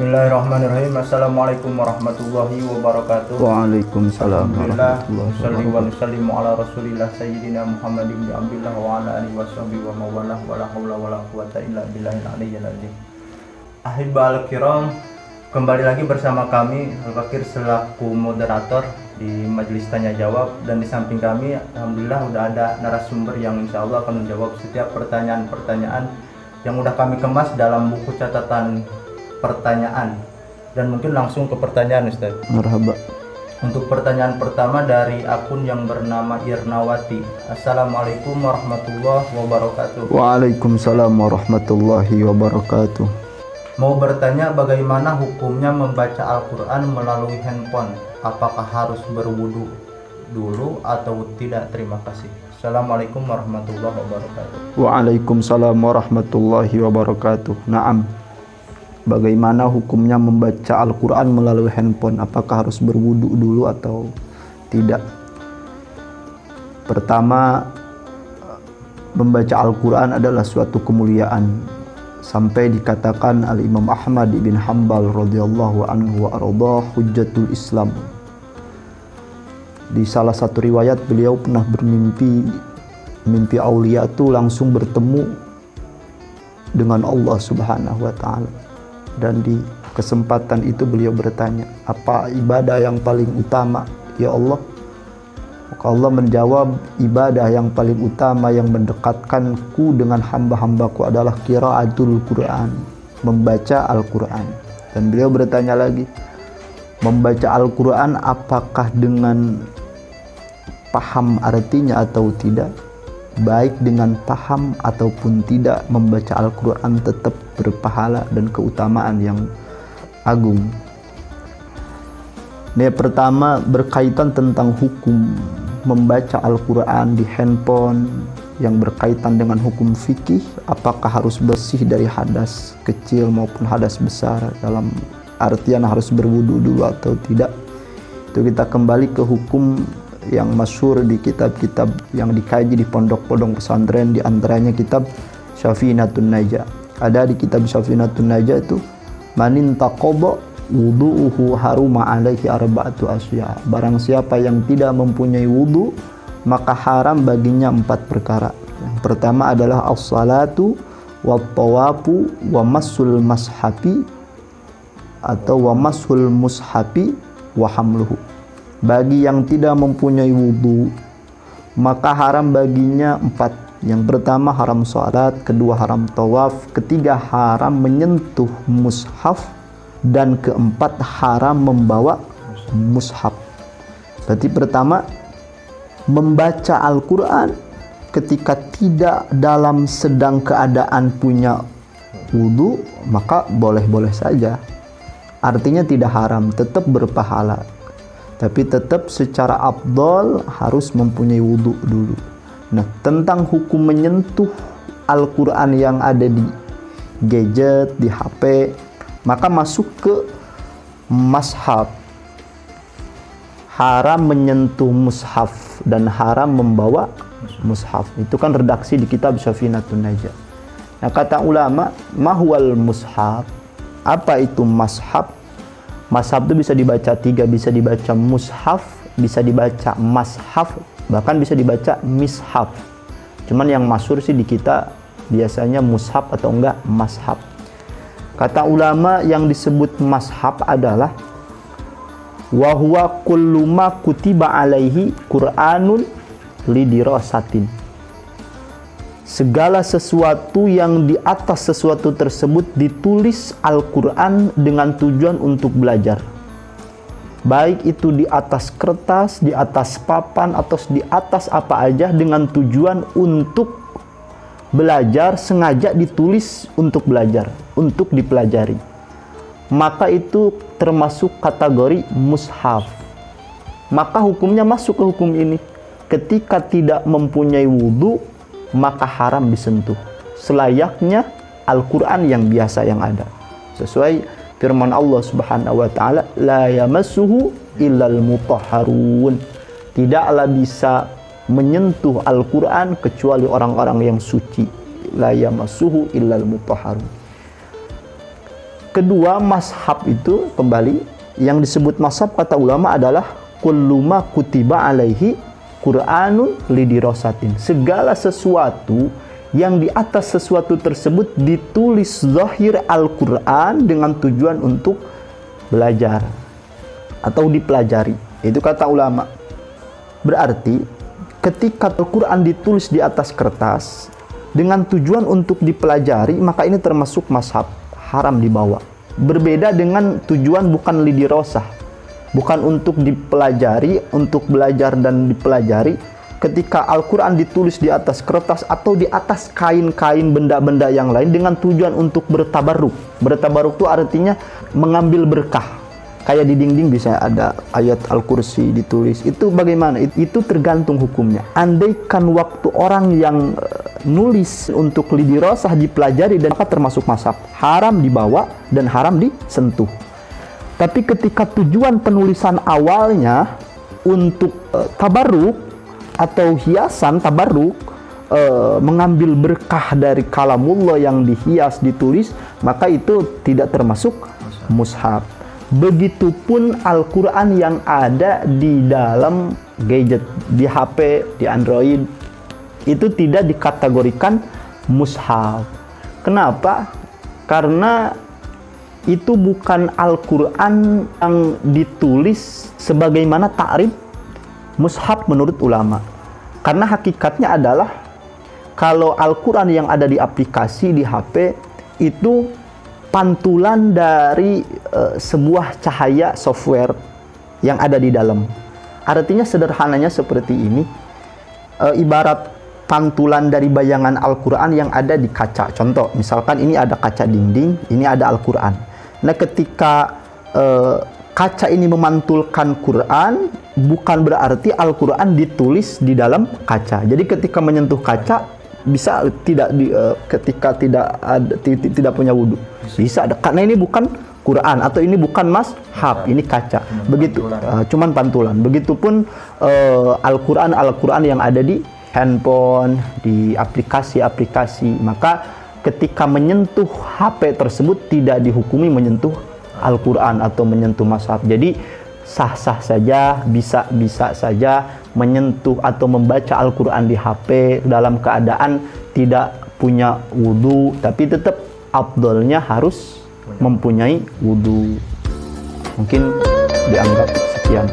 Bismillahirrahmanirrahim. Assalamualaikum warahmatullahi wabarakatuh. Waalaikumsalam warahmatullahi Alhamdulillah, wabarakatuh. nusallimu ala rasulillah sayyidina Muhammadin bin Abdillah wa ala alihi washabihi wa mawalah wa la haula wa la quwata illa billahil aliyyil azim. Ahibal kiram, kembali lagi bersama kami Al-Fakir selaku moderator di majelis tanya jawab, dan di samping kami alhamdulillah udah ada narasumber yang insya Allah akan menjawab setiap pertanyaan-pertanyaan yang udah kami kemas dalam buku catatan pertanyaan. Dan mungkin langsung ke pertanyaan, Ustaz. Marhaba. Untuk pertanyaan pertama dari akun yang bernama Irnawati. Assalamualaikum warahmatullahi wabarakatuh. Waalaikumsalam warahmatullahi wabarakatuh. Mau bertanya bagaimana hukumnya membaca Al-Quran melalui handphone? Apakah harus berwudu dulu atau tidak? Terima kasih. Assalamualaikum warahmatullahi wabarakatuh. Waalaikumsalam warahmatullahi wabarakatuh. Naam. Bagaimana hukumnya membaca Al-Quran melalui handphone? Apakah harus berwudu dulu atau tidak? Pertama, membaca Al-Quran adalah suatu kemuliaan. Sampai dikatakan Al-Imam Ahmad bin Hanbal radhiyallahu anhu wa ardah hujjatul Islam. Di salah satu riwayat beliau pernah mimpi aulia itu langsung bertemu dengan Allah Subhanahu wa taala. Dan di kesempatan itu beliau bertanya, apa ibadah yang paling utama ya Allah? Maka Allah menjawab, ibadah yang paling utama yang mendekatkanku dengan hamba-hambaku adalah qiraatul Quran, membaca Al-Quran. Dan beliau bertanya lagi, membaca Al-Quran apakah dengan paham artinya atau tidak? Baik dengan paham ataupun tidak, membaca Al-Quran tetap berpahala dan keutamaan yang agung. Ini pertama berkaitan tentang hukum membaca Al-Quran di handphone yang berkaitan dengan hukum fikih. Apakah harus bersih dari hadas kecil maupun hadas besar, dalam artian harus berwudu dulu atau tidak? Itu kita kembali ke hukum yang masyhur di kitab-kitab yang dikaji di pondok-pondok pesantren, di antaranya kitab Syafinatun Najah. Ada di kitab Syafinatun Najah itu, manin taqaba wudu'uhu haruma alaihi arba'atu asya. Barang siapa yang tidak mempunyai wudu, maka haram baginya 4 perkara. Yang pertama adalah as-salatu wa tawafu wa masul mashafi atau wa masul mushafi wa hamluhu. Bagi yang tidak mempunyai wudu, maka haram baginya 4. Yang pertama haram salat, kedua haram tawaf, ketiga haram menyentuh mushaf, dan keempat haram membawa mushaf. Berarti pertama, membaca Al-Quran ketika tidak dalam sedang keadaan punya wudu, maka boleh-boleh saja. Artinya tidak haram, tetap berpahala. Tapi tetap secara afdal harus mempunyai wudu dulu. Nah, tentang hukum menyentuh Al-Quran yang ada di gadget, di HP, maka masuk ke mushaf. Haram menyentuh mushaf dan haram membawa mushaf. Itu kan redaksi di kitab Syafinatun Najah. Nah, kata ulama, mahwal mushaf. Apa itu mushaf? Mushaf itu bisa dibaca 3, bisa dibaca mushaf, bisa dibaca mashaf, bahkan bisa dibaca mishaf. Cuman yang masyhur sih di kita biasanya mushaf atau enggak mashaf. Kata ulama, yang disebut mashaf adalah wa huwa kullu ma kutiba alaihi Qur'anun lidirasatin. Segala sesuatu yang di atas sesuatu tersebut ditulis Al-Quran dengan tujuan untuk belajar. Baik itu di atas kertas, di atas papan, atau di atas apa aja dengan tujuan untuk belajar, sengaja ditulis untuk belajar, untuk dipelajari. Maka itu termasuk kategori mushaf. Maka hukumnya masuk ke hukum ini. Ketika tidak mempunyai wudu, maka haram disentuh, selayaknya Al-Quran yang biasa yang ada. Sesuai firman Allah Subhanahu wa taala, la yamassuhu illal mutahharun. Tidaklah bisa menyentuh Al-Quran kecuali orang-orang yang suci. La yamassuhu illal mutahharun. kedua, mazhab itu kembali yang disebut mazhab kata ulama adalah kullu ma kutiba alaihi Qur'anun lidirasatin. Segala sesuatu yang di atas sesuatu tersebut ditulis zahir Al-Qur'an dengan tujuan untuk belajar atau dipelajari. Itu kata ulama. Berarti ketika Al-Qur'an ditulis di atas kertas dengan tujuan untuk dipelajari, maka ini termasuk mazhab, haram dibawa. Berbeda dengan tujuan bukan lidirosah, bukan untuk dipelajari, untuk belajar dan dipelajari. Ketika Al-Quran ditulis di atas kertas atau di atas kain-kain benda-benda yang lain dengan tujuan untuk bertabaruk. Bertabaruk itu artinya mengambil berkah. Kayak di dinding bisa ada ayat Al-Kursi ditulis. Itu bagaimana? Itu tergantung hukumnya. Andaikan waktu orang yang nulis untuk lidirosah dipelajari dan maka termasuk mazhab, haram dibawa dan haram disentuh. Tapi ketika tujuan penulisan awalnya untuk tabaruk atau hiasan tabaruk, mengambil berkah dari kalamullah yang dihias ditulis, maka itu tidak termasuk mushaf. Begitupun Al-Quran yang ada di dalam gadget, di HP, di Android, itu tidak dikategorikan mushaf. Kenapa? Karena itu bukan Al-Quran yang ditulis sebagaimana ta'rif mushaf menurut ulama. Karena hakikatnya adalah kalau Al-Quran yang ada di aplikasi, di HP, itu pantulan dari sebuah cahaya software yang ada di dalam. Artinya sederhananya seperti ini, ibarat pantulan dari bayangan Al-Quran yang ada di kaca. Contoh, misalkan ini ada kaca dinding, ini ada Al-Quran. Nah, ketika kaca ini memantulkan Quran, bukan berarti Al-Quran ditulis di dalam kaca. Jadi ketika menyentuh kaca, bisa ketika tidak punya wudhu bisa ada, karena ini bukan Quran atau ini bukan mazhab, ini kaca. Begitu, cuman pantulan. Begitupun Al-Quran yang ada di handphone, di aplikasi-aplikasi, maka ketika menyentuh HP tersebut tidak dihukumi menyentuh Al-Quran atau menyentuh mazhab. Jadi sah-sah saja, bisa saja menyentuh atau membaca Al-Quran di HP dalam keadaan tidak punya wudhu, tapi tetap afdolnya harus mempunyai wudhu. Mungkin dianggap sekian.